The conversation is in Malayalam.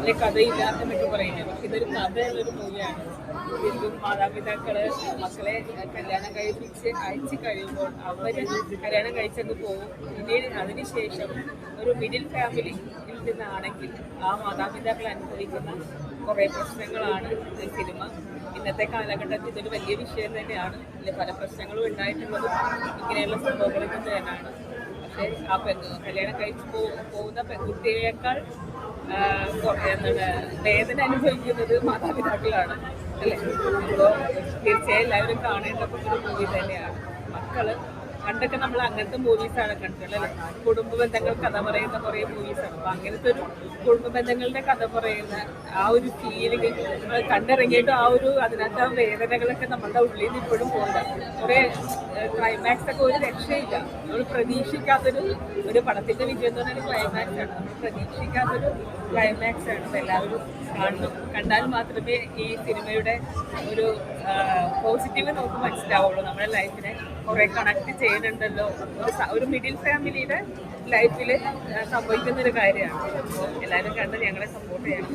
വലിയ കഥയില്ല എന്നൊക്കെ പറയുന്നത്. പക്ഷെ ഇതൊരു കഥയുള്ളൊരു മൂവിയാണ്. ശരിക്കും മാതാപിതാക്കള് മക്കളെ കല്യാണം കഴിപ്പിച്ച് അയച്ചു കഴിയുമ്പോൾ അവര് കല്യാണം കഴിച്ചങ്ങ് പോകും. പിന്നീട് അതിനുശേഷം ഒരു മിഡിൽ ഫാമിലിയിൽ നിന്നാണെങ്കിൽ ആ മാതാപിതാക്കൾ അനുഭവിക്കുന്ന കുറേ പ്രശ്നങ്ങളാണ് ഈ സിനിമ. ഇന്നത്തെ കാലഘട്ടത്തിൽ ഇതൊരു വലിയ വിഷയം തന്നെയാണ്. ഇതിൽ പല പ്രശ്നങ്ങളും ഉണ്ടായിട്ടുള്ളതും ഇങ്ങനെയുള്ള സംഭവങ്ങളിൽ നിന്ന് തന്നെയാണ്. പക്ഷേ ആ കല്യാണം കഴിച്ച് പോകുന്ന പെൺകുട്ടിയേക്കാൾ എന്താണ് വേദന അനുഭവിക്കുന്നത് മാതാപിതാക്കളാണ് അല്ലേ? അപ്പോൾ തീർച്ചയായും എല്ലാവരും കാണേണ്ട ഒരു മൂവി തന്നെയാണ്. മക്കള് പണ്ടൊക്കെ നമ്മൾ അങ്ങനത്തെ മൂവീസാണ് കണ്ടിട്ടുള്ളത് അല്ലേ? കുടുംബ ബന്ധങ്ങൾ കഥ പറയുന്ന കുറേ മൂവീസാണ്. അപ്പോൾ അങ്ങനത്തെ ഒരു കുടുംബ ബന്ധങ്ങളുടെ കഥ പറയുന്ന ആ ഒരു ഫീലിംഗ് കണ്ടിറങ്ങിയിട്ട് അതിനകത്ത് ആ വേദനകളൊക്കെ നമ്മളുടെ ഉള്ളിൽ നിന്ന് ഇപ്പോഴും പോകുന്നുണ്ട്. കുറേ ക്ലൈമാക്സ് ഒക്കെ ഒരു രക്ഷയില്ല. നമ്മൾ പ്രതീക്ഷിക്കാത്തൊരു പടത്തിന്റെ വിജയം എന്ന് പറഞ്ഞാൽ ക്ലൈമാക്സ് ആണ്. നമ്മൾ പ്രതീക്ഷിക്കാത്തൊരു ക്ലൈമാക്സ് ആണ്. അപ്പോൾ എല്ലാവരും കണ്ടാൽ മാത്രമേ ഈ സിനിമയുടെ ഒരു പോസിറ്റീവ് നമുക്ക് മനസ്സിലാവുള്ളൂ. നമ്മുടെ ലൈഫിനെ കുറെ കണക്ട് ചെയ്യുന്നുണ്ടല്ലോ. ഒരു മിഡിൽ ഫാമിലിയുടെ ലൈഫിൽ സംഭവിക്കുന്ന ഒരു കാര്യമാണ്. അപ്പോൾ എല്ലാവരും കണ്ട് ഞങ്ങളെ സപ്പോർട്ട് ചെയ്യണം.